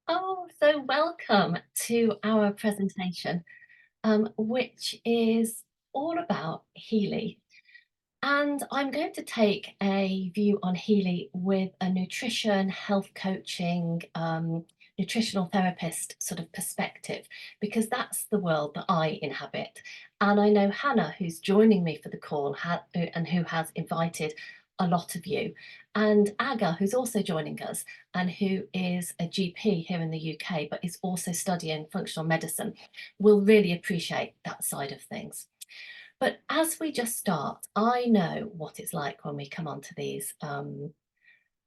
Oh, so welcome to our presentation, which is all about Healy. And I'm going to take a view on Healy with a nutrition, health coaching, nutritional therapist sort of perspective, because that's the world that I inhabit. And I know Hannah, who's joining me for the call, and who has invited a lot of you, and Aga, who's also joining us, and who is a GP here in the UK, but is also studying functional medicine, will really appreciate that side of things. But as we just start, I know what it's like when we come onto these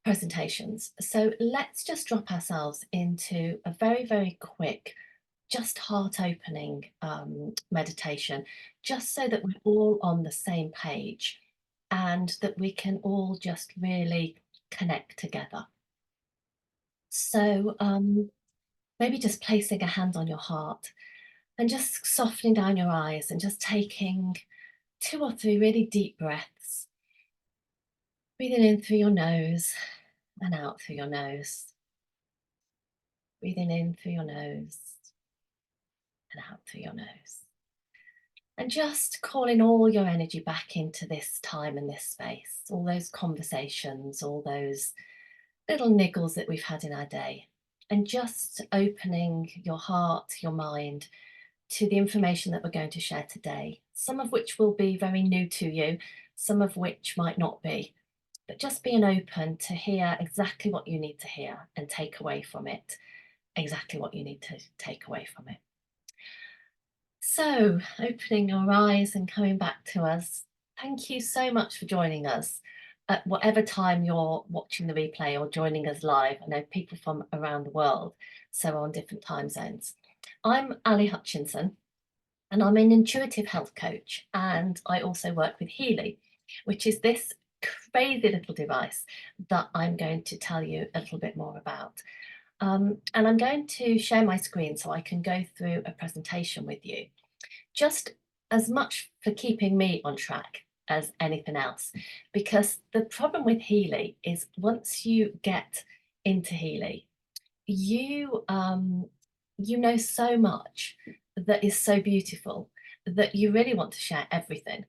presentations. So let's just drop ourselves into a very, very quick, just heart opening meditation, just so that we're all on the same page and that we can all just really connect together. So maybe just placing a hand on your heart and just softening down your eyes and just taking 2 or 3 really deep breaths, breathing in through your nose and out through your nose, breathing in through your nose and out through your nose. And just calling all your energy back into this time and this space, all those conversations, all those little niggles that we've had in our day, and just opening your heart, your mind to the information that we're going to share today, some of which will be very new to you, some of which might not be. But just being open to hear exactly what you need to hear and take away from it exactly what you need to take away from it. So, opening your eyes and coming back to us, thank you so much for joining us at whatever time you're watching the replay or joining us live. I know people from around the world, so on different time zones. I'm Ali Hutchinson, and I'm an intuitive health coach, and I also work with Healy, which is this crazy little device that I'm going to tell you a little bit more about. And I'm going to share my screen so I can go through a presentation with you, just as much for keeping me on track as anything else. Because the problem with Healy is once you get into Healy, you know so much that is so beautiful that you really want to share everything.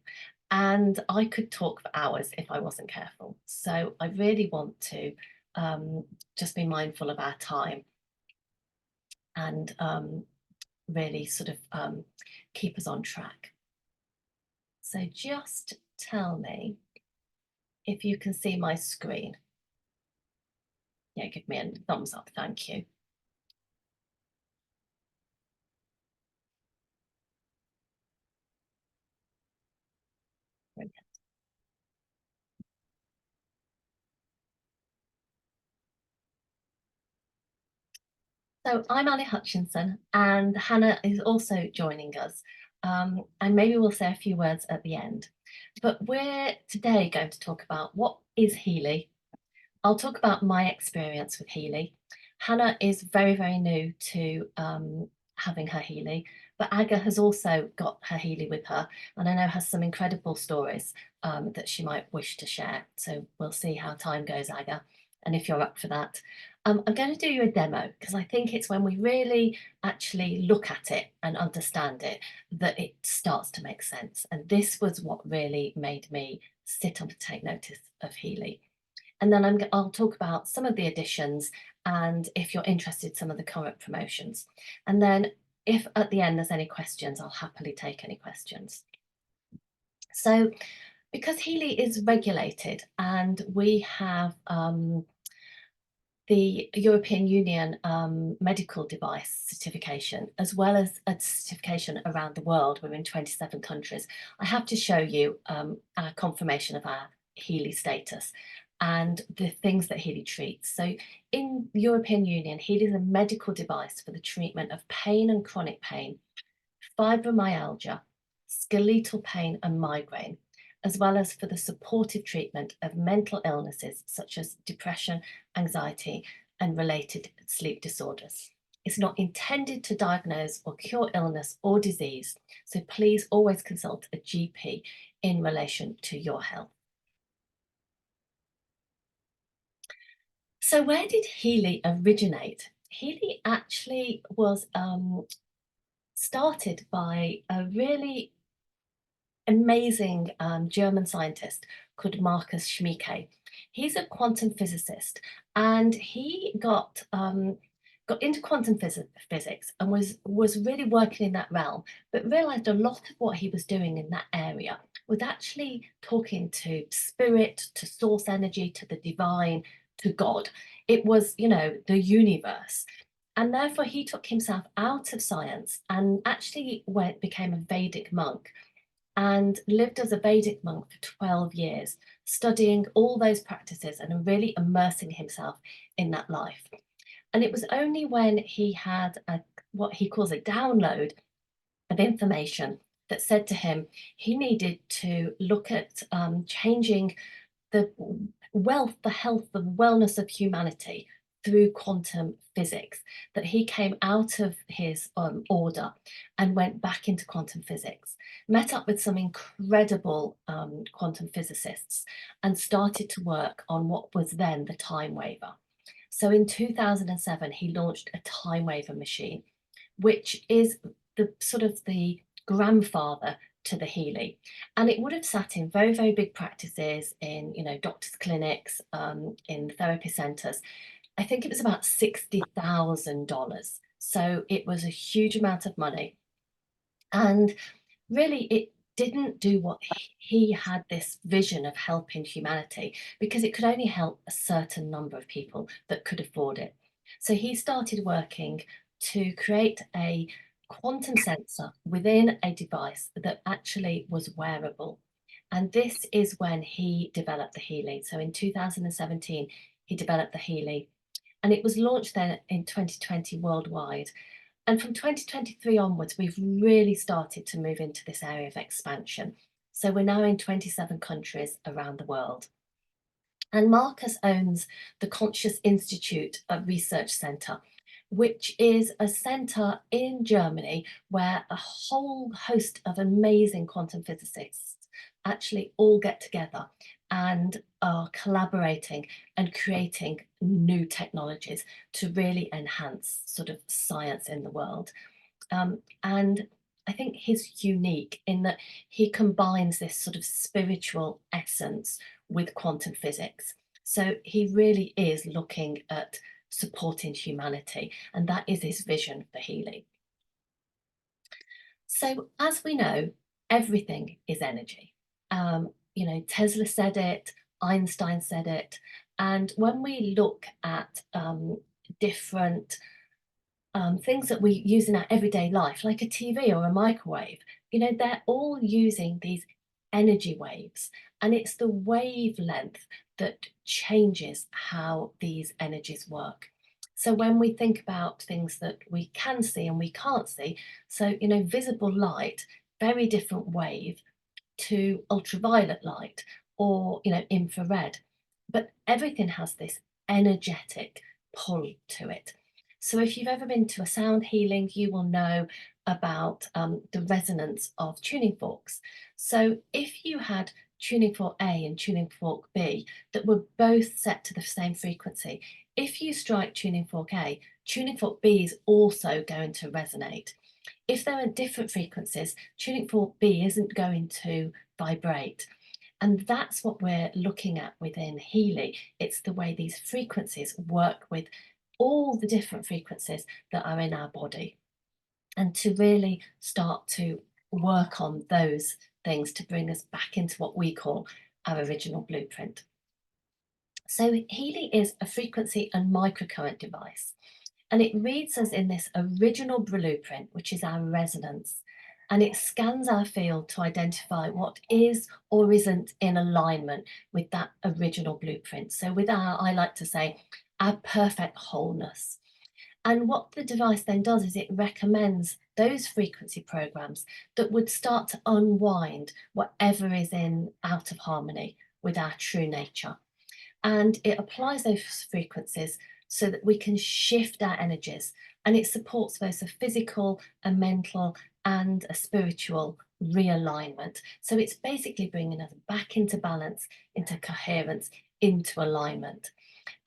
And I could talk for hours if I wasn't careful. So I really want to just be mindful of our time and really sort of keep us on track. So just tell me if you can see my screen. Yeah, give me a thumbs up. Thank you. So I'm Ali Hutchinson, and Hannah is also joining us. And maybe we'll say a few words at the end. But we're today going to talk about what is Healy. I'll talk about my experience with Healy. Hannah is very, very new to having her Healy, but Aga has also got her Healy with her, and I know has some incredible stories that she might wish to share. So we'll see how time goes, Aga, and if you're up for that. I'm going to do you a demo because I think it's when we really actually look at it and understand it that it starts to make sense. And this was what really made me sit up and take notice of Healy. And then I'll talk about some of the additions and if you're interested, some of the current promotions. And then if at the end there's any questions, I'll happily take any questions. So because Healy is regulated and we have the European Union medical device certification, as well as a certification around the world, we're in 27 countries, I have to show you our confirmation of our Healy status and the things that Healy treats. So in the European Union, Healy is a medical device for the treatment of pain and chronic pain, fibromyalgia, skeletal pain and migraine, as well as for the supportive treatment of mental illnesses such as depression, anxiety, and related sleep disorders. It's not intended to diagnose or cure illness or disease, so please always consult a GP in relation to your health. So where did Healy originate? Healy actually was started by a really amazing German scientist called Marcus Schmieke. He's a quantum physicist, and he got into quantum physics and was really working in that realm, but realized a lot of what he was doing in that area was actually talking to spirit, to source energy, to the divine, to God. It was, the universe. And therefore, he took himself out of science and actually became a Vedic monk and lived as a Vedic monk for 12 years, studying all those practices and really immersing himself in that life. And it was only when he had what he calls a download of information that said to him he needed to look at changing the wealth, the health, the wellness of humanity through quantum physics, that he came out of his order and went back into quantum physics, met up with some incredible quantum physicists, and started to work on what was then the time waver. So in 2007, he launched a time waver machine, which is the sort of the grandfather to the Healy. And it would have sat in very, very big practices in, doctors' clinics, in therapy centres. I think it was about $60,000. So it was a huge amount of money. And really, it didn't do what he had this vision of helping humanity, because it could only help a certain number of people that could afford it. So he started working to create a quantum sensor within a device that actually was wearable. And this is when he developed the Healy. So in 2017, he developed the Healy, and it was launched then in 2020 worldwide. And from 2023 onwards, we've really started to move into this area of expansion. So we're now in 27 countries around the world. And Marcus owns the Conscious Institute Research Centre, which is a centre in Germany where a whole host of amazing quantum physicists actually all get together and are collaborating and creating new technologies to really enhance sort of science in the world. And I think he's unique in that he combines this sort of spiritual essence with quantum physics. So he really is looking at supporting humanity, and that is his vision for Healy. So, as we know, everything is energy. Tesla said it, Einstein said it, and when we look at different things that we use in our everyday life, like a TV or a microwave, they're all using these energy waves, and it's the wavelength that changes how these energies work. So when we think about things that we can see and we can't see, so visible light, very different wave to ultraviolet light or infrared, but everything has this energetic pull to it. So if you've ever been to a sound healing, you will know about the resonance of tuning forks. So if you had tuning fork A and tuning fork B that were both set to the same frequency, if you strike tuning fork A, tuning fork B is also going to resonate. If there are different frequencies, tuning fork B isn't going to vibrate. And that's what we're looking at within Healy. It's the way these frequencies work with all the different frequencies that are in our body, and to really start to work on those things to bring us back into what we call our original blueprint. So Healy is a frequency and microcurrent device, and it reads us in this original blueprint, which is our resonance, and it scans our field to identify what is or isn't in alignment with that original blueprint. So with I like to say, our perfect wholeness. And what the device then does is it recommends those frequency programs that would start to unwind whatever is in out of harmony with our true nature. And it applies those frequencies so that we can shift our energies, and it supports both a physical, a mental, and a spiritual realignment. So it's basically bringing us back into balance, into coherence, into alignment.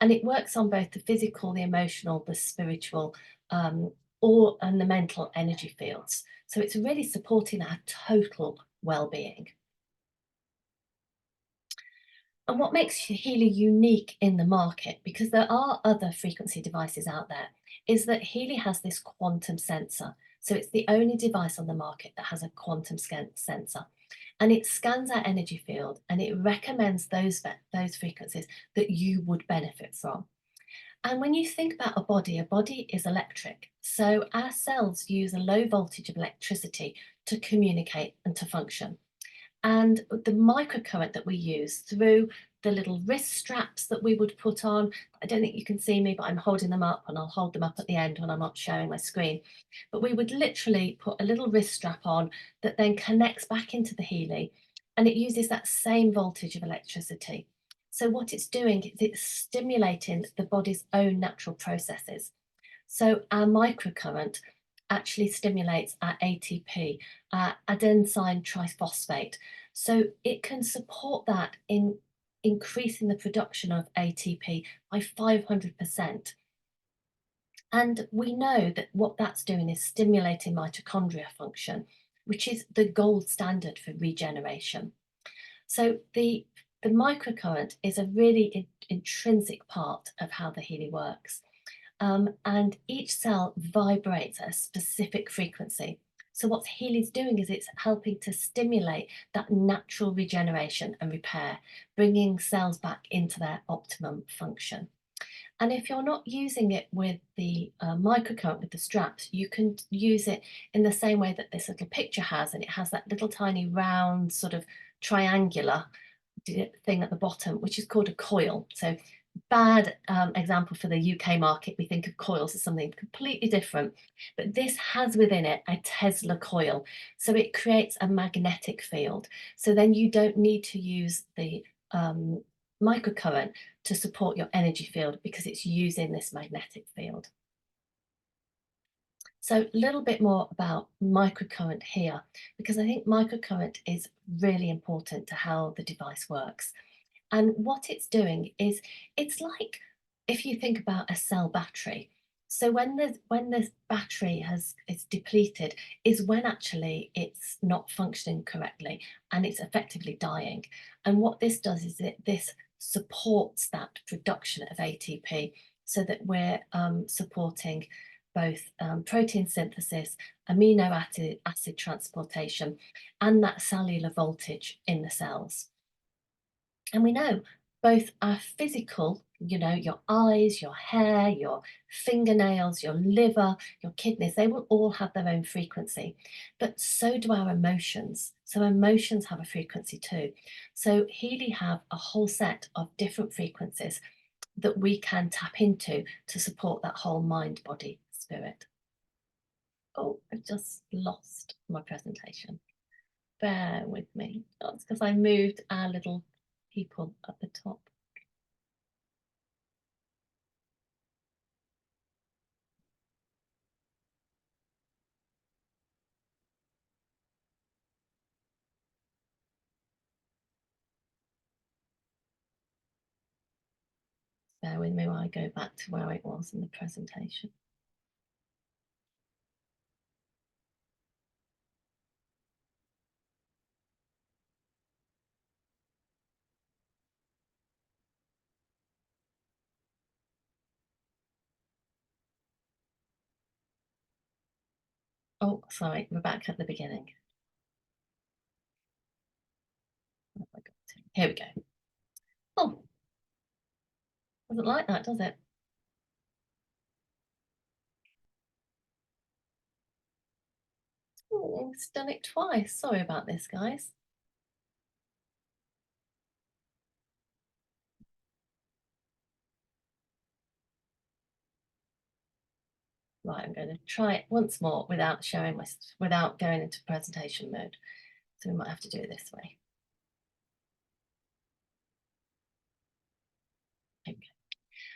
And it works on both the physical, the emotional, the spiritual, and the mental energy fields. So it's really supporting our total well-being. And what makes Healy unique in the market, because there are other frequency devices out there, is that Healy has this quantum sensor. So it's the only device on the market that has a quantum sensor. And it scans our energy field and it recommends those frequencies that you would benefit from. And when you think about a body is electric. So our cells use a low voltage of electricity to communicate and to function. And the microcurrent that we use through the little wrist straps that we would put on, I don't think you can see me, but I'm holding them up, and I'll hold them up at the end when I'm not showing my screen. But we would literally put a little wrist strap on that then connects back into the Healy, and it uses that same voltage of electricity. So what it's doing is it's stimulating the body's own natural processes. So our microcurrent actually stimulates our ATP, adenosine triphosphate. So it can support that in increasing the production of ATP by 500%. And we know that what that's doing is stimulating mitochondria function, which is the gold standard for regeneration. So the microcurrent is a really intrinsic part of how the Healy works. And each cell vibrates at a specific frequency. So what Healy's doing is it's helping to stimulate that natural regeneration and repair, bringing cells back into their optimum function. And if you're not using it with the microcurrent with the straps, you can use it in the same way that this little picture has, and it has that little tiny round sort of triangular thing at the bottom, which is called a coil. So bad example for the UK market, we think of coils as something completely different, but this has within it a Tesla coil. So it creates a magnetic field. So then you don't need to use the microcurrent to support your energy field because it's using this magnetic field. So a little bit more about microcurrent here, because I think microcurrent is really important to how the device works. And what it's doing is, it's like if you think about a cell battery. So when this battery is depleted is when actually it's not functioning correctly and it's effectively dying. And what this does is this supports that production of ATP so that we're supporting both protein synthesis, amino acid transportation, and that cellular voltage in the cells. And we know both our physical, your eyes, your hair, your fingernails, your liver, your kidneys, they will all have their own frequency, but so do our emotions. So emotions have a frequency too. So Healy have a whole set of different frequencies that we can tap into to support that whole mind, body, spirit. Oh, I've just lost my presentation. Bear with me. That's because I moved our little people at the top. Bear with me while I go back to where it was in the presentation. Oh, sorry, we're back at the beginning. Here we go. Oh, doesn't like that, does it? Oh, it's done it twice. Sorry about this, guys. Right, I'm going to try it once more without without going into presentation mode. So we might have to do it this way. Okay.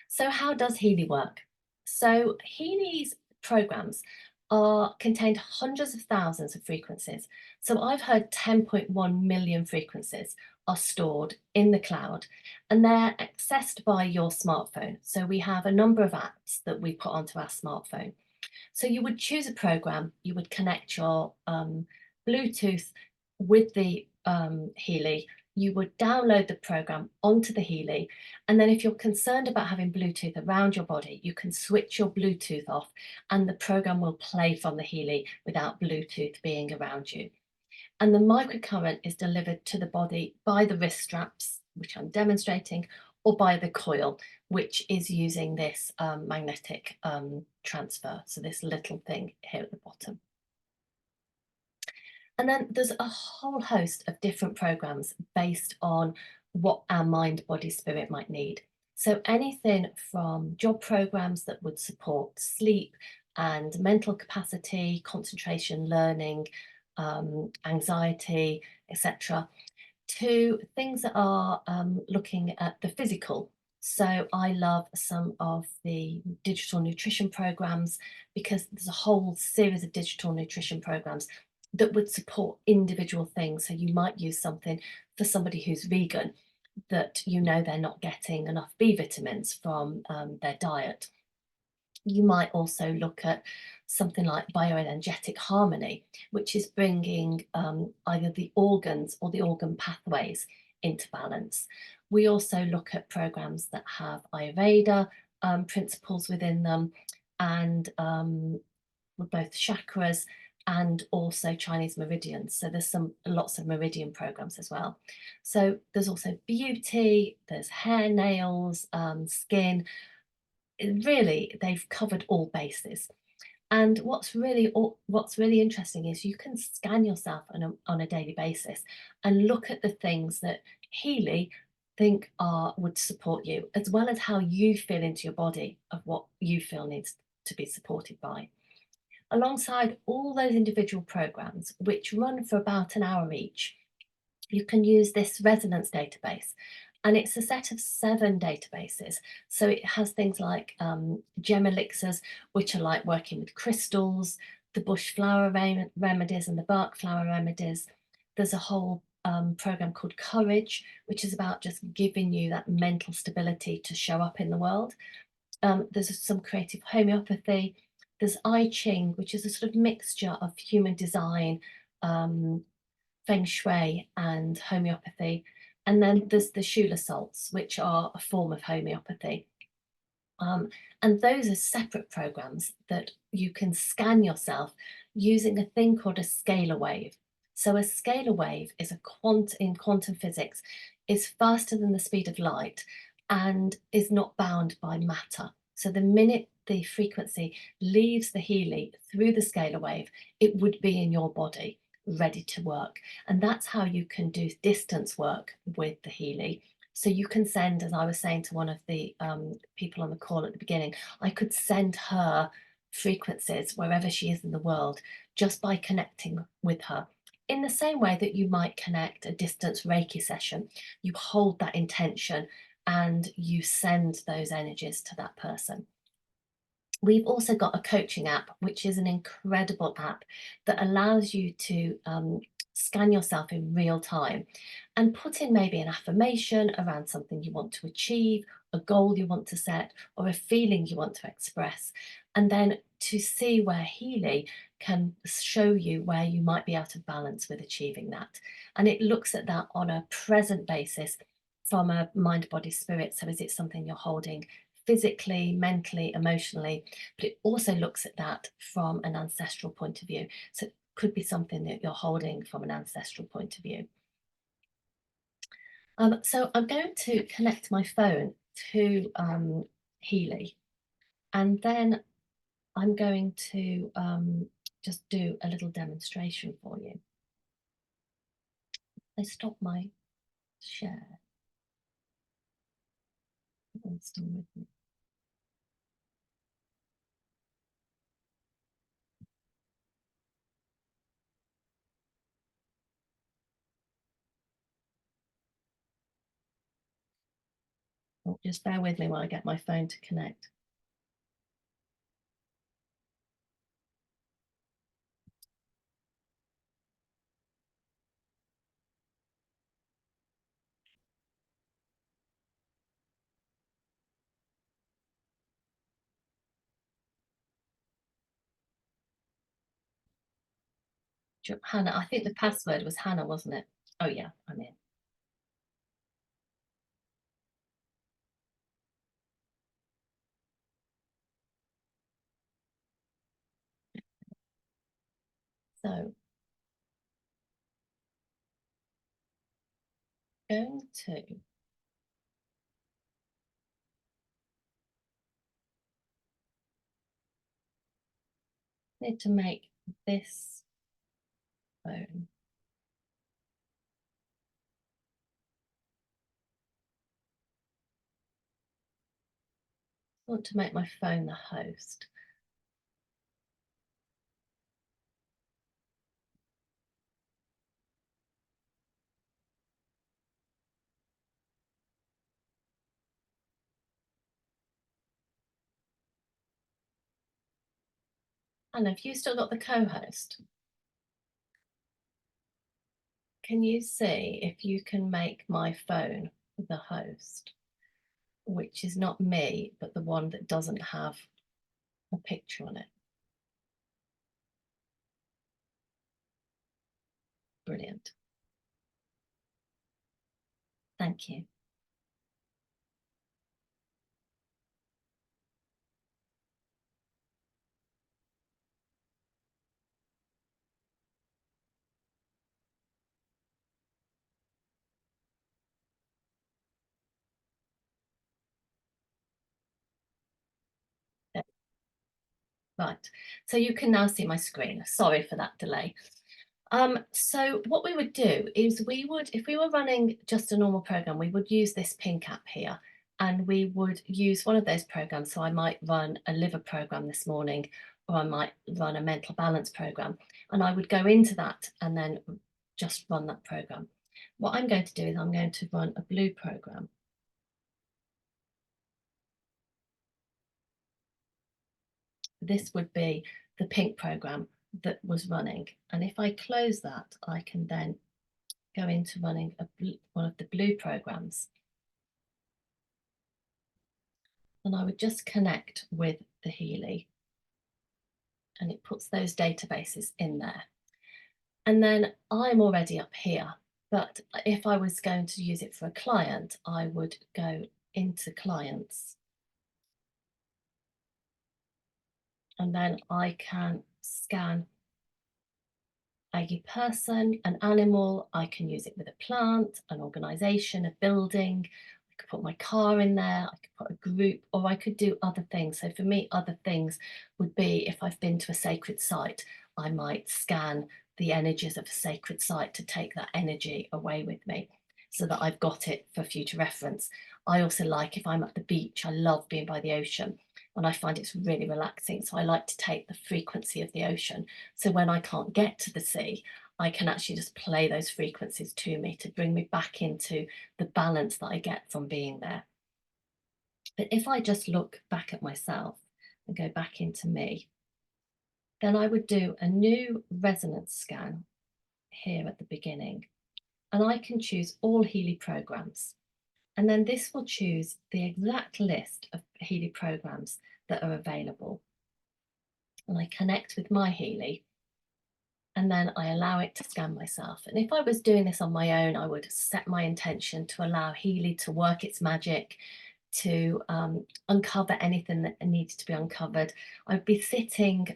So how does Healy work? So Healy's programs are contained hundreds of thousands of frequencies. So I've heard 10.1 million frequencies are stored in the cloud and they're accessed by your smartphone. So we have a number of apps that we put onto our smartphone. So you would choose a program, you would connect your Bluetooth with the Healy, you would download the program onto the Healy, and then if you're concerned about having Bluetooth around your body, you can switch your Bluetooth off and the program will play from the Healy without Bluetooth being around you. And the microcurrent is delivered to the body by the wrist straps, which I'm demonstrating, or by the coil, which is using this magnetic transfer. So this little thing here at the bottom. And then there's a whole host of different programs based on what our mind, body, spirit might need. So anything from job programs that would support sleep and mental capacity, concentration, learning, anxiety, etc., to things that are looking at the physical. So I love some of the digital nutrition programs because there's a whole series of digital nutrition programs that would support individual things. So you might use something for somebody who's vegan that you know they're not getting enough B vitamins from their diet. You might also look at something like bioenergetic harmony, which is bringing either the organs or the organ pathways into balance. We also look at programs that have Ayurveda principles within them and with both chakras and also Chinese meridians. So there's lots of meridian programs as well. So there's also beauty, there's hair, nails, skin. Really, they've covered all bases. And what's really interesting is you can scan yourself on a daily basis and look at the things that Healy think would support you, as well as how you feel into your body of what you feel needs to be supported by. Alongside all those individual programs, which run for about an hour each, you can use this resonance database. And it's a set of 7 databases. So it has things like gem elixirs, which are like working with crystals, the bush flower remedies and the bark flower remedies. There's a whole program called Courage, which is about just giving you that mental stability to show up in the world. There's some creative homeopathy. There's I Ching, which is a sort of mixture of human design, feng shui and homeopathy. And then there's the Shula salts, which are a form of homeopathy. And those are separate programs that you can scan yourself using a thing called a scalar wave. So a scalar wave is in quantum physics, is faster than the speed of light and is not bound by matter. So the minute the frequency leaves the Healy through the scalar wave, it would be in your body, ready to work. And that's how you can do distance work with the Healy. So you can send, as I was saying to one of the people on the call at the beginning, I could send her frequencies wherever she is in the world just by connecting with her. In the same way that you might connect a distance Reiki session, you hold that intention and you send those energies to that person. We've also got a coaching app, which is an incredible app that allows you to scan yourself in real time and put in maybe an affirmation around something you want to achieve, a goal you want to set, or a feeling you want to express. And then to see where Healy can show you where you might be out of balance with achieving that. And it looks at that on a present basis from a mind, body, spirit. So is it something you're holding physically, mentally, emotionally, but it also looks at that from an ancestral point of view. So it could be something that you're holding from an ancestral point of view. So I'm going to connect my phone to Healy, and then I'm going to just do a little demonstration for you. I stop my share. Everyone's still with me. Oh, just bear with me while I get my phone to connect. Hannah, I think the password was Hannah, wasn't it? Oh yeah, I'm in. So going to need to make this phone. I want to make my phone the host. And have you still got the co-host? Can you see if you can make my phone the host, which is not me, but the one that doesn't have a picture on it? Brilliant. Thank you. Right, so you can now see my screen. Sorry for that delay. So what we would do is we would, if we were running just a normal program, we would use this pink app here, and we would use one of those programs. So I might run a liver program this morning, or I might run a mental balance program, and I would go into that and then just run that program. What I'm going to do is I'm going to run a blue program. This would be the pink program that was running. And if I close that, I can then go into running one of the blue programs. And I would just connect with the Healy, and it puts those databases in there. And then I'm already up here, but if I was going to use it for a client, I would go into clients, and then I can scan a person, an animal. I can use it with a plant, an organization, a building. I could put my car in there. I could put a group, or I could do other things. So for me, other things would be if I've been to a sacred site, I might scan the energies of a sacred site to take that energy away with me so that I've got it for future reference. I also like, if I'm at the beach, I love being by the ocean and I find it's really relaxing. So I like to take the frequency of the ocean. So when I can't get to the sea, I can actually just play those frequencies to me to bring me back into the balance that I get from being there. But if I just look back at myself and go back into me, then I would do a new resonance scan here at the beginning. And I can choose all Healy programs. And then this will choose the exact list of Healy programs that are available. And I connect with my Healy, and then I allow it to scan myself. And if I was doing this on my own, I would set my intention to allow Healy to work its magic, to uncover anything that needs to be uncovered. I'd be sitting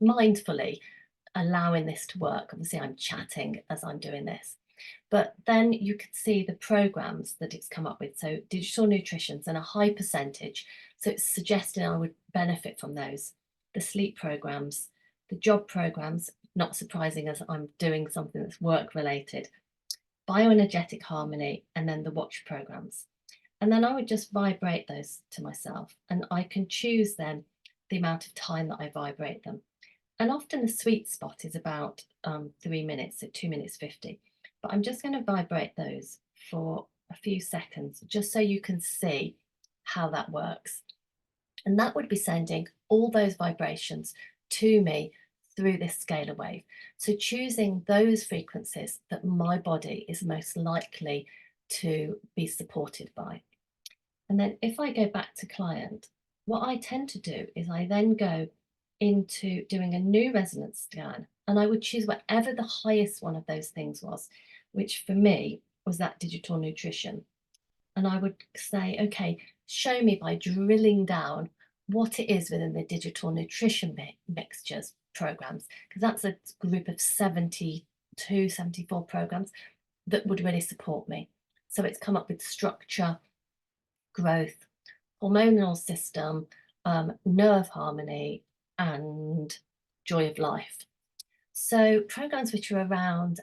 mindfully, allowing this to work. Obviously, I'm chatting as I'm doing this. But then you could see the programs that it's come up with. So digital nutrition's and a high percentage. So it's suggesting I would benefit from those. The sleep programs, the job programs, not surprising as I'm doing something that's work related, bioenergetic harmony, and then the watch programs. And then I would just vibrate those to myself, and I can choose then the amount of time that I vibrate them. And often the sweet spot is about 3 minutes, so 2 minutes 50. But I'm just going to vibrate those for a few seconds, just so you can see how that works. And that would be sending all those vibrations to me through this scalar wave. So choosing those frequencies that my body is most likely to be supported by. And then if I go back to client, what I tend to do is I then go into doing a new resonance scan, and I would choose whatever the highest one of those things was, which for me was that digital nutrition. And I would say, okay, show me by drilling down what it is within the digital nutrition mixtures programs, because that's a group of 72, 74 programs that would really support me. So it's come up with structure, growth, hormonal system, nerve harmony, and joy of life. So programs which are around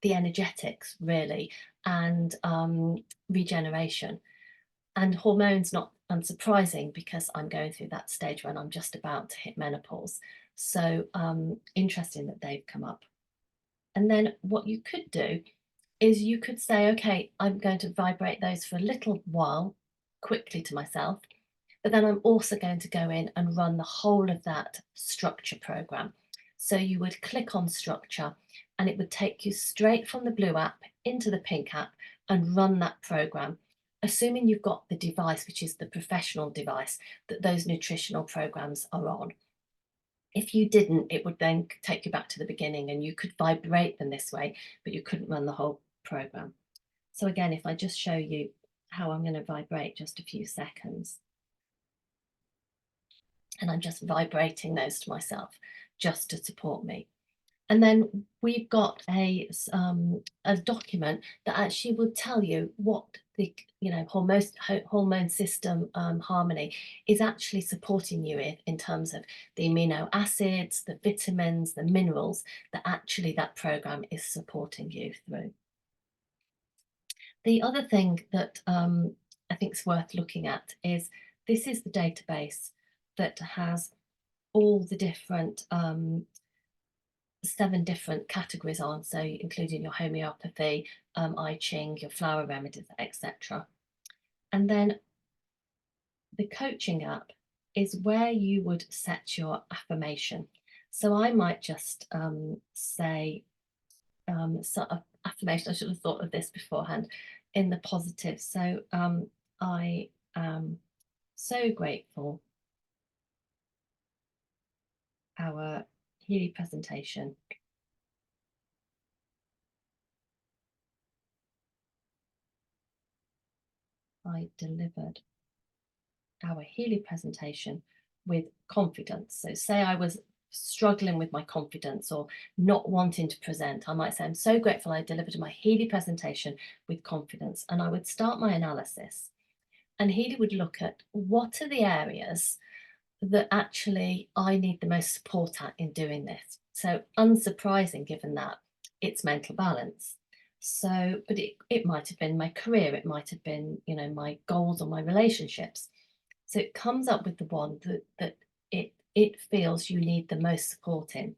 the energetics, really, and regeneration. And hormones, not unsurprising, because I'm going through that stage when I'm just about to hit menopause. So interesting that they've come up. And then what you could do is you could say, okay, I'm going to vibrate those for a little while, quickly to myself, but then I'm also going to go in and run the whole of that structure program. So you would click on structure and it would take you straight from the blue app into the pink app and run that program, assuming you've got the device, which is the professional device that those nutritional programs are on. If you didn't, it would then take you back to the beginning and you could vibrate them this way, but you couldn't run the whole program. So again, if I just show you how I'm going to vibrate, just a few seconds. And I'm just vibrating those to myself just to support me. And then we've got a document that actually will tell you what the hormone system harmony is actually supporting you in terms of the amino acids, the vitamins, the minerals that actually that program is supporting you through. The other thing that I think is worth looking at is this is the database that has all the different 7 different categories on, so including your homeopathy, I Ching, your flower remedies, etc. And then the coaching app is where you would set your affirmation. So I might just say sort of affirmation. I should have thought of this beforehand in the positive. So I am so grateful our Healy presentation I delivered our Healy presentation with confidence. So say I was struggling with my confidence or not wanting to present, I might say, I'm so grateful I delivered my Healy presentation with confidence. And I would start my analysis. And Healy would look at what are the areas that actually I need the most support at in doing this. So unsurprising given that it's mental balance. So, but it might have been my career, it might have been, my goals or my relationships. So it comes up with the one that it feels you need the most support in.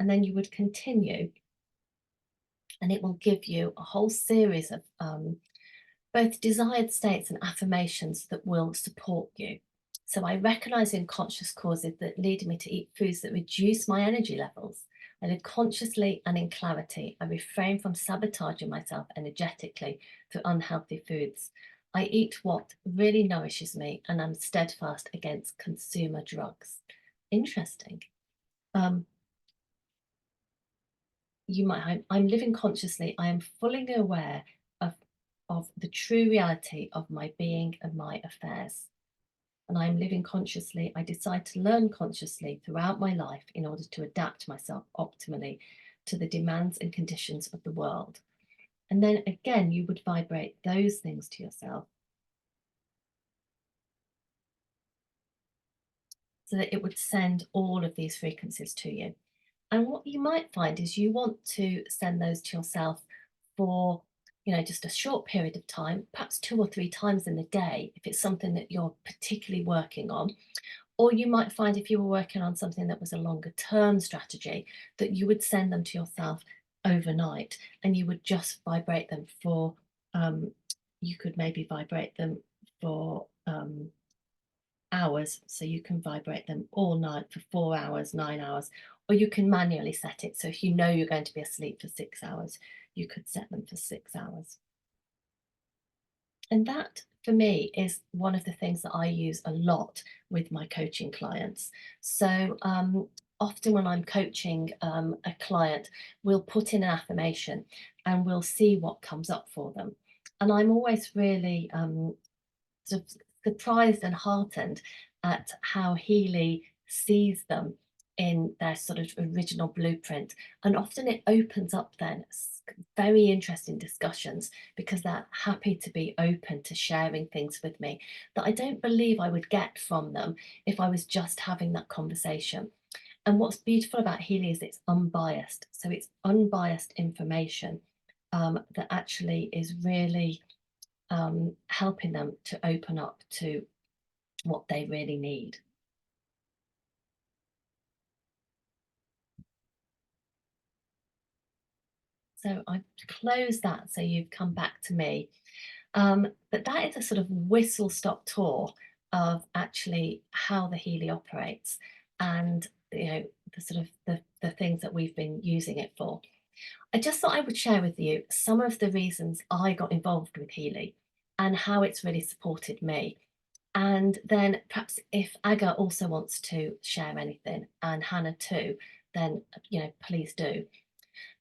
And then you would continue and it will give you a whole series of both desired states and affirmations that will support you. So I recognize unconscious causes that lead me to eat foods that reduce my energy levels. I live consciously and in clarity. I refrain from sabotaging myself energetically through unhealthy foods. I eat what really nourishes me and I'm steadfast against consumer drugs. Interesting. I'm living consciously. I am fully aware of the true reality of my being and my affairs. And I am living consciously. I decide to learn consciously throughout my life in order to adapt myself optimally to the demands and conditions of the world. And then again, you would vibrate those things to yourself so that it would send all of these frequencies to you. And what you might find is you want to send those to yourself for, just a short period of time, perhaps 2 or 3 times in the day, if it's something that you're particularly working on. Or you might find if you were working on something that was a longer term strategy, that you would send them to yourself overnight and you would just vibrate them for, you could maybe vibrate them for hours. So you can vibrate them all night for 4 hours, 9 hours, or you can manually set it. So if you know you're going to be asleep for 6 hours, you could set them for 6 hours. And that for me is one of the things that I use a lot with my coaching clients. So often when I'm coaching a client, we'll put in an affirmation and we'll see what comes up for them. And I'm always really sort of surprised and heartened at how Healy sees them in their sort of original blueprint. And often it opens up then very interesting discussions because they're happy to be open to sharing things with me that I don't believe I would get from them if I was just having that conversation. And what's beautiful about Healy is it's unbiased. So it's unbiased information that actually is really helping them to open up to what they really need. So I've closed that so you've come back to me. But that is a sort of whistle stop tour of actually how the Healy operates and the sort of the things that we've been using it for. I just thought I would share with you some of the reasons I got involved with Healy and how it's really supported me. And then perhaps if Aga also wants to share anything and Hannah too, then please do.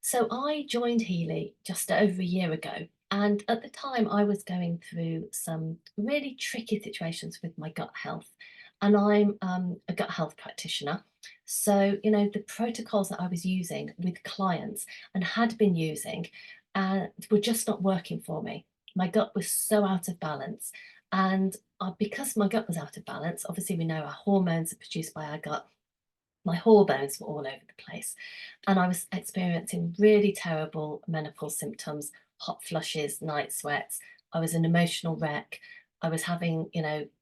So I joined Healy just over a year ago. And at the time, I was going through some really tricky situations with my gut health. And I'm a gut health practitioner. So, the protocols that I was using with clients and had been using were just not working for me. My gut was so out of balance. And because my gut was out of balance, obviously, we know our hormones are produced by our gut. My hormones were all over the place. And I was experiencing really terrible menopause symptoms, hot flushes, night sweats. I was an emotional wreck. I was having,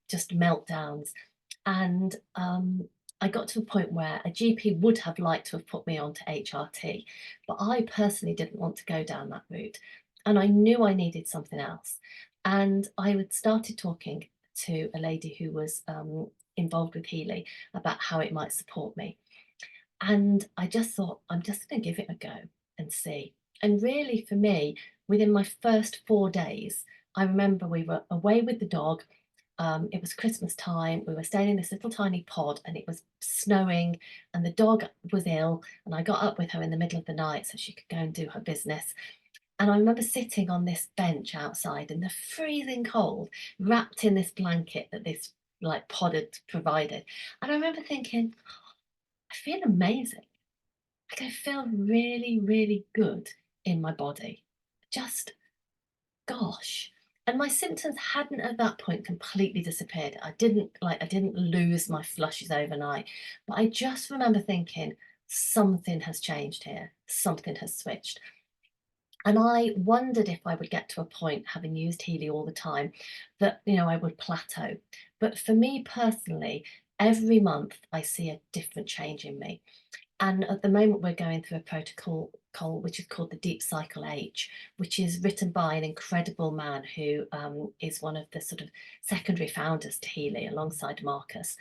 just meltdowns. And I got to a point where a GP would have liked to have put me onto HRT, but I personally didn't want to go down that route. And I knew I needed something else. And I would started talking to a lady who was involved with Healy about how it might support me. And I just thought, I'm just going to give it a go and see. And really, for me, within my first 4 days, I remember we were away with the dog. It was Christmas time. We were staying in this little tiny pod and it was snowing and the dog was ill. And I got up with her in the middle of the night so she could go and do her business. And I remember sitting on this bench outside in the freezing cold, wrapped in this blanket that this like pod had provided. And I remember thinking, I feel amazing. Like I feel really, really good in my body. Just gosh. And my symptoms hadn't at that point completely disappeared. I didn't lose my flushes overnight. But I just remember thinking, something has changed here. Something has switched. And I wondered if I would get to a point, having used Healy all the time, that I would plateau. But for me personally, every month I see a different change in me. And at the moment, we're going through a protocol which is called the Deep Cycle H, which is written by an incredible man who is one of the sort of secondary founders to Healy alongside Marcus.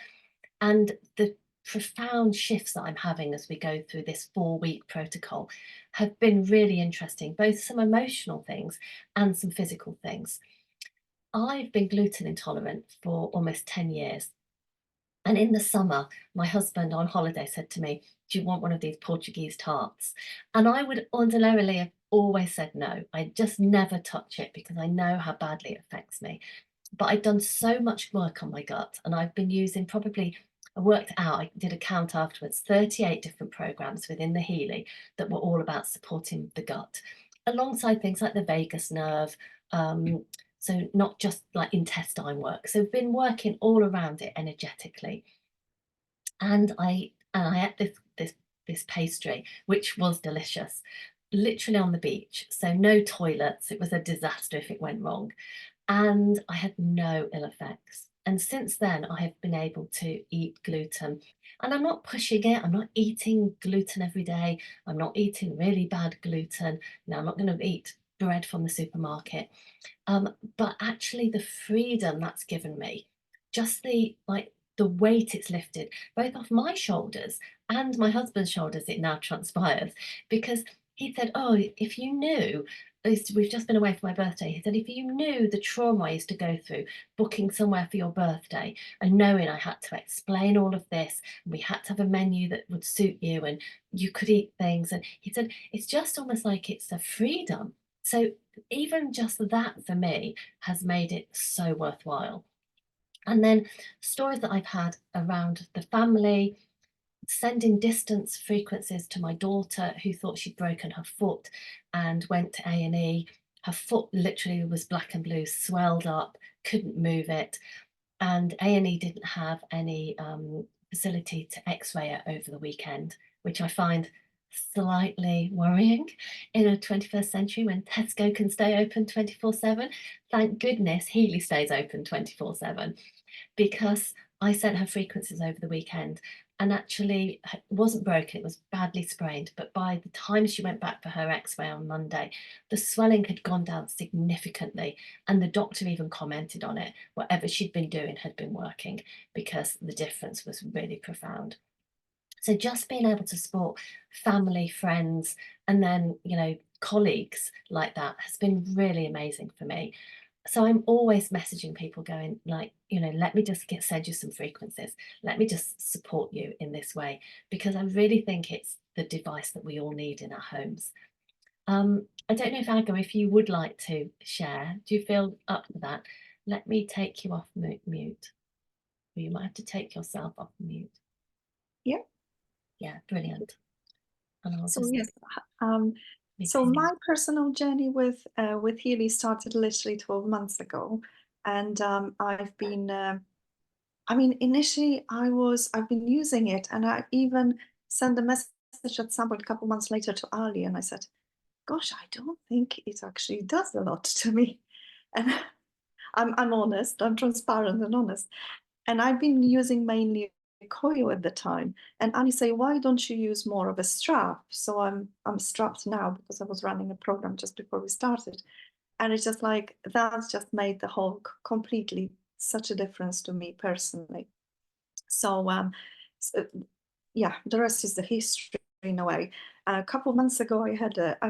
And the profound shifts that I'm having as we go through this 4-week protocol have been really interesting, both some emotional things and some physical things. I've been gluten intolerant for almost 10 years. And in the summer, my husband on holiday said to me, do you want one of these Portuguese tarts? And I would ordinarily have always said no. I just never touch it because I know how badly it affects me. But I'd done so much work on my gut and I've been using I worked out, I did a count afterwards, 38 different programs within the Healy that were all about supporting the gut, alongside things like the vagus nerve. So not just like intestine work. So I've been working all around it energetically. And I ate this pastry, which was delicious, literally on the beach. So no toilets. It was a disaster if it went wrong. And I had no ill effects. And since then, I have been able to eat gluten. And I'm not pushing it. I'm not eating gluten every day. I'm not eating really bad gluten. No, I'm not going to eat bread from the supermarket. But actually, the freedom that's given me, just the weight it's lifted, both off my shoulders and my husband's shoulders, it now transpires, because he said, "Oh, if you knew we've just been away for my birthday. He said, if you knew the trauma I used to go through booking somewhere for your birthday and knowing I had to explain all of this, and we had to have a menu that would suit you and you could eat things. And he said, it's just almost like it's a freedom. So even just that for me has made it so worthwhile. And then stories that I've had around the family, sending distance frequencies to my daughter who thought she'd broken her foot and went to A&E. Her foot literally was black and blue, swelled up, couldn't move it. And A&E didn't have any facility to x-ray it over the weekend, which I find slightly worrying in a 21st century when Tesco can stay open 24/7. Thank goodness Healy stays open 24/7, because I sent her frequencies over the weekend and actually it wasn't broken, it was badly sprained. But by the time she went back for her x-ray on Monday, the swelling had gone down significantly. And the doctor even commented on it. Whatever she'd been doing had been working, because the difference was really profound. So just being able to support family, friends, and then, colleagues like that has been really amazing for me. So I'm always messaging people going like, let me just send you some frequencies. Let me just support you in this way, because I really think it's the device that we all need in our homes. I don't know if Aga, if you would like to share, do you feel up for that? Let me take you off mute. Or you might have to take yourself off mute. Yeah. Yeah, brilliant. And I'll So just yes, so my personal journey with Healy started literally 12 months ago, and I've been, I mean, initially I've been using it, and I even sent a message at some point a couple months later to Ali, and I said, "Gosh, I don't think it actually does a lot to me," and I'm honest, I'm transparent and honest. And I've been using mainly a coil at the time. And Annie say, why don't you use more of a strap? So I'm strapped now because I was running a program just before we started. And it's just like, that's just made the whole completely such a difference to me personally. So, so yeah, the rest is the history in a way. A couple of months ago, I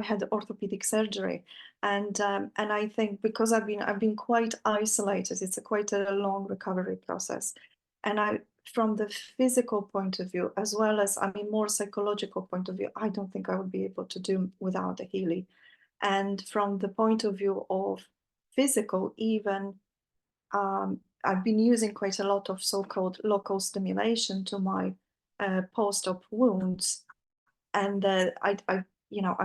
had orthopedic surgery, and I think because I've been quite isolated, it's quite a long recovery process, and from the physical point of view as well as more psychological point of view, I don't think I would be able to do without a Healy, and from the point of view of physical even. I've been using quite a lot of so-called local stimulation to my post-op wounds, and I've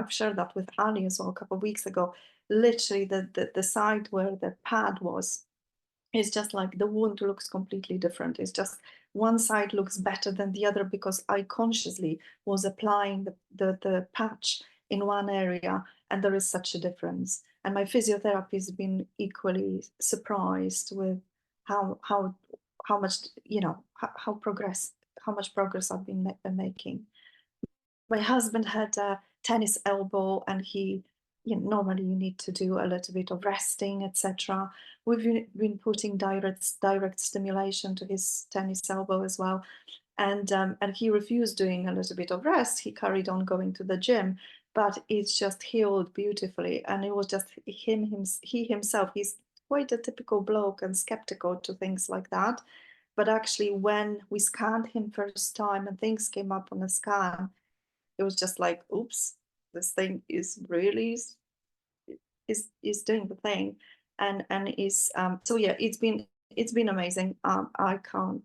shared that with Ali as well a couple of weeks ago. Literally, the side where the pad was is just like the wound looks completely different. It's just one side looks better than the other because I consciously was applying the patch in one area, and there is such a difference. And my physiotherapy has been equally surprised with how much how much progress I've been making. My husband had a tennis elbow, and normally you need to do a little bit of resting, etc. We've been putting direct stimulation to his tennis elbow as well, and he refused doing a little bit of rest. He carried on going to the gym, but it's just healed beautifully. And it was just he himself. He's quite a typical bloke and skeptical to things like that. But actually, when we scanned him first time and things came up on the scan, it was just like, oops, this thing is really is doing the thing, and is so yeah, it's been amazing. I can't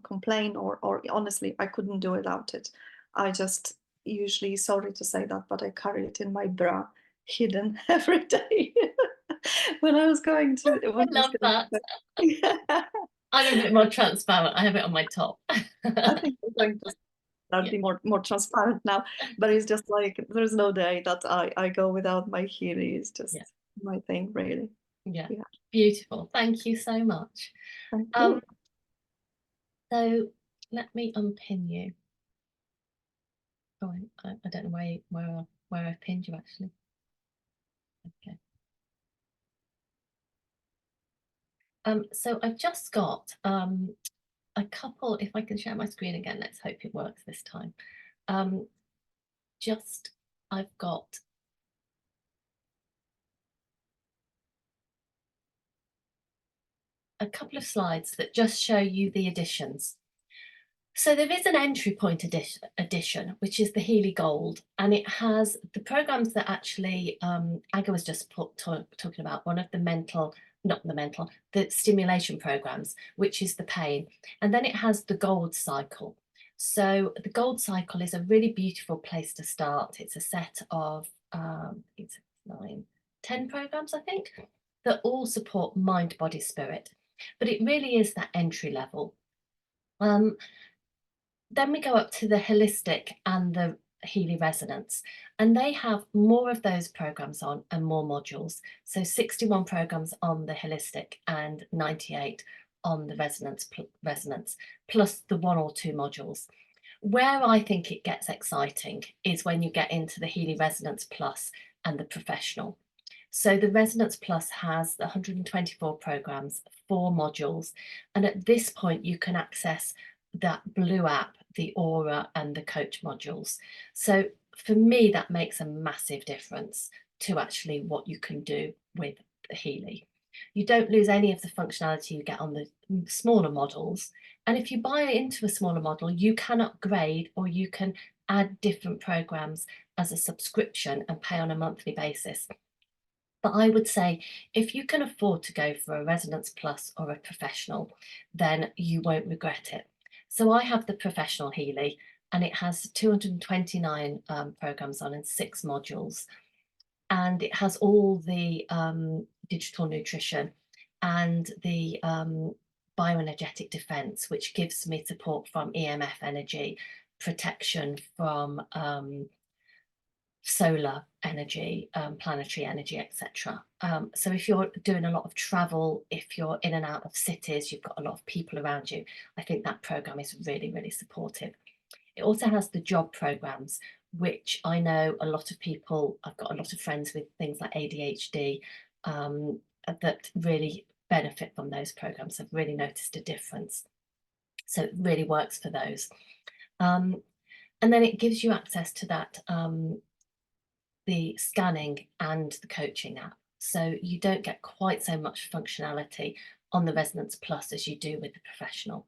complain, or honestly, I couldn't do without it. I just usually, sorry to say that, but I carry it in my bra, hidden every day. When I was going to, I love that. yeah. I'm a bit more transparent. I have it on my top. I think I'm going to start be more transparent now. But it's just like there's no day that I go without my Healy. It's just Yeah. my thing, really. Yeah. Yeah. Beautiful. Thank you so much. Thank you. So let me unpin you. Oh, I don't know where I've pinned you actually. Okay. So I've just got a couple, if I can share my screen again, let's hope it works this time. I've got a couple of slides that just show you the additions. So there is an entry point edition, which is the Healy Gold, and it has the programs that actually Aga was just talking about, one of the the stimulation programs, which is the pain. And then it has the Gold Cycle. So the Gold Cycle is a really beautiful place to start. It's a set of, it's 10 programs, I think, that all support mind, body, spirit. But it really is that entry level. Then we go up to the holistic and the Healy resonance, and they have more of those programs on and more modules. So 61 programs on the holistic and 98 on the resonance, plus the 1 or 2 modules. Where I think it gets exciting is when you get into the Healy Resonance Plus and the professional. So the Resonance Plus has 124 programs, 4 modules, and at this point you can access that blue app, the Aura and the coach modules. So for me, that makes a massive difference to actually what you can do with the Healy. You don't lose any of the functionality you get on the smaller models. And if you buy into a smaller model, you can upgrade or you can add different programs as a subscription and pay on a monthly basis. But I would say if you can afford to go for a Resonance Plus or a professional, then you won't regret it. So I have the professional Healy, and it has 229 programs on and 6 modules. And it has all the digital nutrition and the bioenergetic defense, which gives me support from EMF energy, protection from solar energy, planetary energy, etc. So if you're doing a lot of travel, if you're in and out of cities, you've got a lot of people around you, I think that program is really, really supportive. It also has the job programs, which I know a lot of people, I've got a lot of friends with things like ADHD that really benefit from those programs. I've really noticed a difference. So it really works for those. And then it gives you access to that the scanning and the coaching app. So you don't get quite so much functionality on the Resonance Plus as you do with the professional.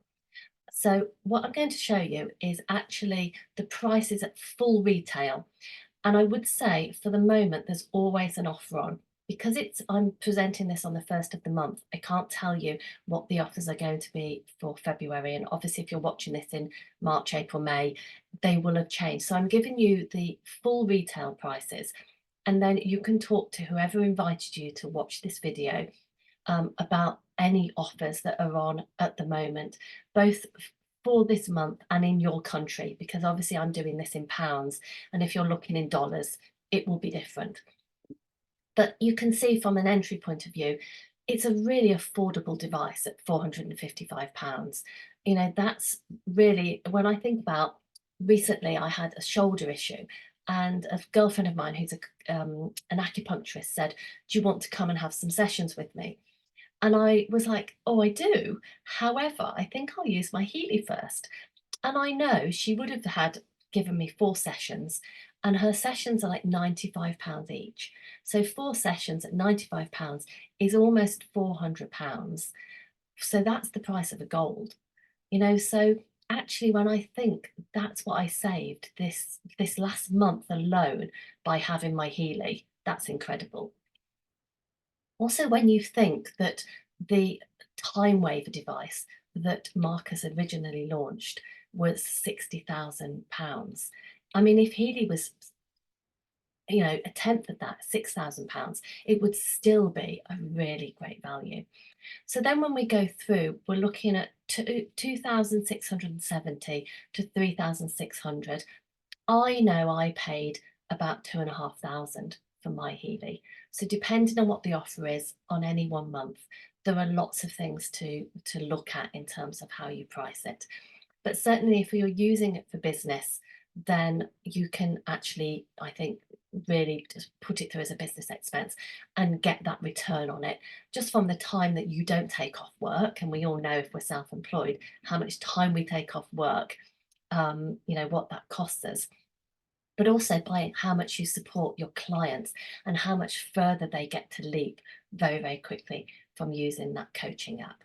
So what I'm going to show you is actually the prices at full retail. And I would say for the moment, there's always an offer on. Because I'm presenting this on the 1st of the month, I can't tell you what the offers are going to be for February. And obviously, if you're watching this in March, April, May, they will have changed. So I'm giving you the full retail prices, and then you can talk to whoever invited you to watch this video about any offers that are on at the moment, both for this month and in your country, because obviously I'm doing this in pounds, and if you're looking in dollars, it will be different. But you can see from an entry point of view, it's a really affordable device at £455. You know, that's really, when I think about recently, I had a shoulder issue, and a girlfriend of mine who's an acupuncturist said, "Do you want to come and have some sessions with me?" And I was like, "Oh, I do. However, I think I'll use my Healy first." And I know she would have had given me 4 sessions, and her sessions are like £95 each. So 4 sessions at £95 is almost £400. So that's the price of a gold, you know. So actually, when I think that's what I saved this last month alone by having my Healy, that's incredible. Also, when you think that the time waver device that Marcus originally launched was £60,000. I mean, if Healy was, you know, a tenth of that, £6,000, it would still be a really great value. So then when we go through, we're looking at 2,670 to 3,600. I know I paid about 2,500 for my Healy. So depending on what the offer is on any one month, there are lots of things to look at in terms of how you price it. But certainly if you're using it for business, then you can actually, I think, really just put it through as a business expense and get that return on it just from the time that you don't take off work. And we all know, if we're self-employed, how much time we take off work, you know, what that costs us, but also by how much you support your clients and how much further they get to leap very, very quickly from using that coaching app.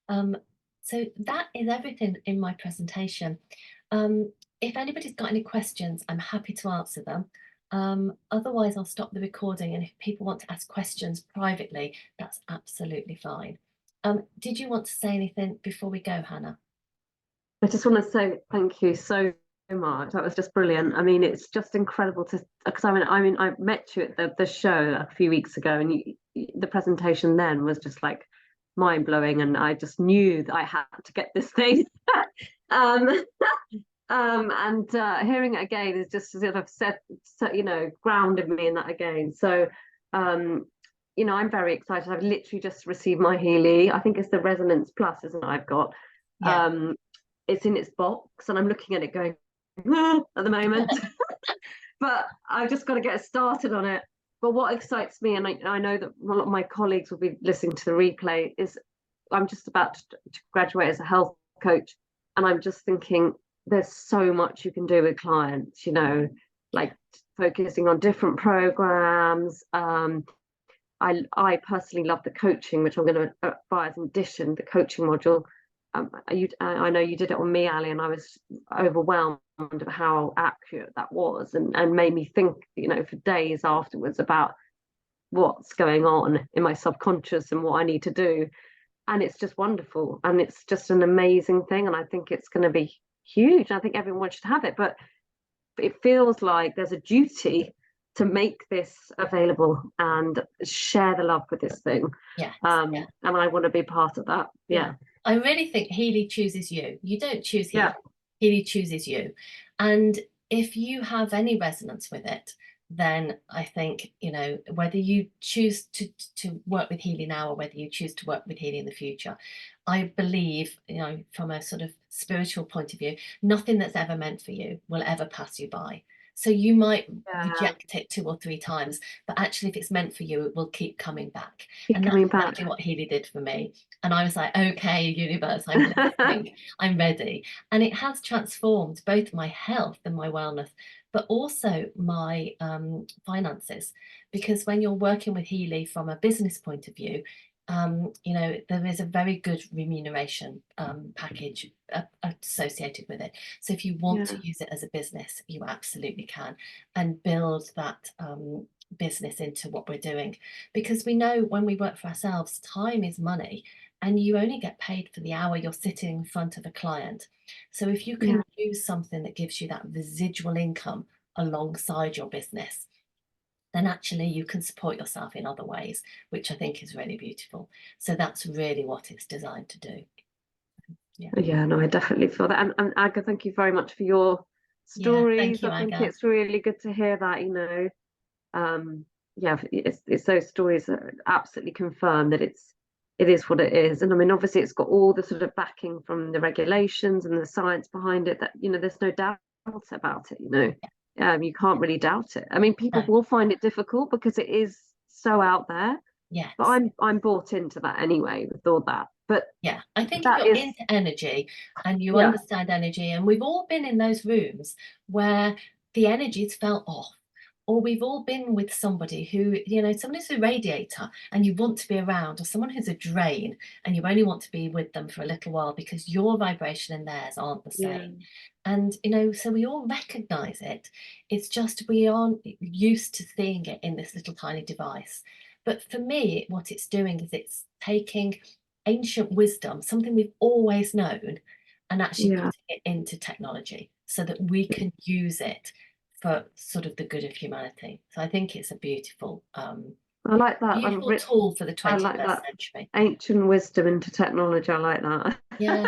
Um, so that is everything in my presentation. Um, if anybody's got any questions, I'm happy to answer them. Otherwise, I'll stop the recording, and if people want to ask questions privately, that's absolutely fine. Did you want to say anything before we go, Hannah? I just want to say thank you so much. That was just brilliant. I mean, it's just incredible to, because I met you at the show a few weeks ago, and the presentation then was just like mind blowing, and I just knew that I had to get this thing. um, and hearing it again is just sort of grounded me in that again. So, I'm very excited. I've literally just received my Healy. I think it's the Resonance Plus, isn't it? I've got. Yeah. It's in its box, and I'm looking at it going at the moment. But I've just got to get started on it. But what excites me, and I know that a lot of my colleagues will be listening to the replay, is I'm just about to graduate as a health coach, and I'm just thinking there's so much you can do with clients, like focusing on different programs. I personally love the coaching, which I'm going to buy as an addition, the coaching module. I know you did it on me, Ali, and I was overwhelmed of how accurate that was, and made me think, for days afterwards about what's going on in my subconscious and what I need to do. And it's just wonderful, and it's just an amazing thing, and I think it's going to be huge. I think everyone should have it, but it feels like there's a duty to make this available and share the love with this thing. Yeah. And I want to be part of that. Yeah. I really think Healy chooses you. You don't choose Healy. Yeah. Healy chooses you. And if you have any resonance with it, then I think, whether you choose to work with Healy now or whether you choose to work with Healy in the future, I believe, from a sort of spiritual point of view, nothing that's ever meant for you will ever pass you by. So you might reject it 2 or 3 times, but actually, if it's meant for you, it will keep coming back. And that's exactly what Healy did for me. And I was like, okay, universe, I'm listening, I'm ready. And it has transformed both my health and my wellness, but also my finances. Because when you're working with Healy from a business point of view, there is a very good remuneration package associated with it. So if you want to use it as a business, you absolutely can, and build that business into what we're doing. Because we know when we work for ourselves, time is money, and you only get paid for the hour you're sitting in front of a client. So if you can use something that gives you that residual income alongside your business, then actually you can support yourself in other ways, which I think is really beautiful. So that's really what it's designed to do. Yeah, no, I definitely feel that. And Aga, thank you very much for your stories. Yeah, thank you, I think it's really good to hear that, it's those stories that absolutely confirm that it is what it is. And I mean, obviously it's got all the sort of backing from the regulations and the science behind it that, there's no doubt about it, you can't really doubt it. I mean, people will find it difficult because it is so out there. Yes. But I'm bought into that anyway with all that. But yeah, I think if you're into energy and you understand energy, and we've all been in those rooms where the energies felt off, or we've all been with somebody who, someone who's a radiator and you want to be around, or someone who's a drain and you only want to be with them for a little while because your vibration and theirs aren't the same. And, so we all recognize it. It's just we aren't used to seeing it in this little tiny device. But for me, what it's doing is it's taking ancient wisdom, something we've always known, and actually putting it into technology so that we can use it for sort of the good of humanity. So I think it's a beautiful, I like that. Beautiful tool for the 21st century. Ancient wisdom into technology. I like that. Yeah.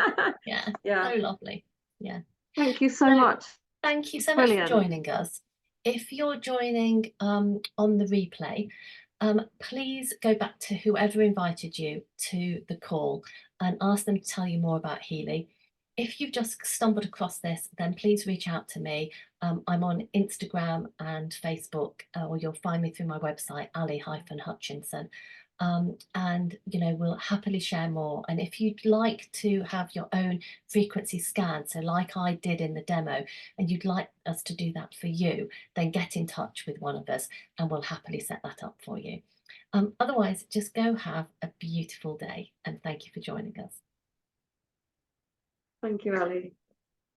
So lovely. Yeah. Thank you so much. Thank you so much for joining us. If you're joining on the replay, please go back to whoever invited you to the call and ask them to tell you more about Healy. If you've just stumbled across this, then please reach out to me. I'm on Instagram and Facebook, or you'll find me through my website, Ali-Hutchinson. And we'll happily share more. And if you'd like to have your own frequency scan, so like I did in the demo, and you'd like us to do that for you, then get in touch with one of us and we'll happily set that up for you. Otherwise, just go have a beautiful day, and thank you for joining us. Thank you, Ali.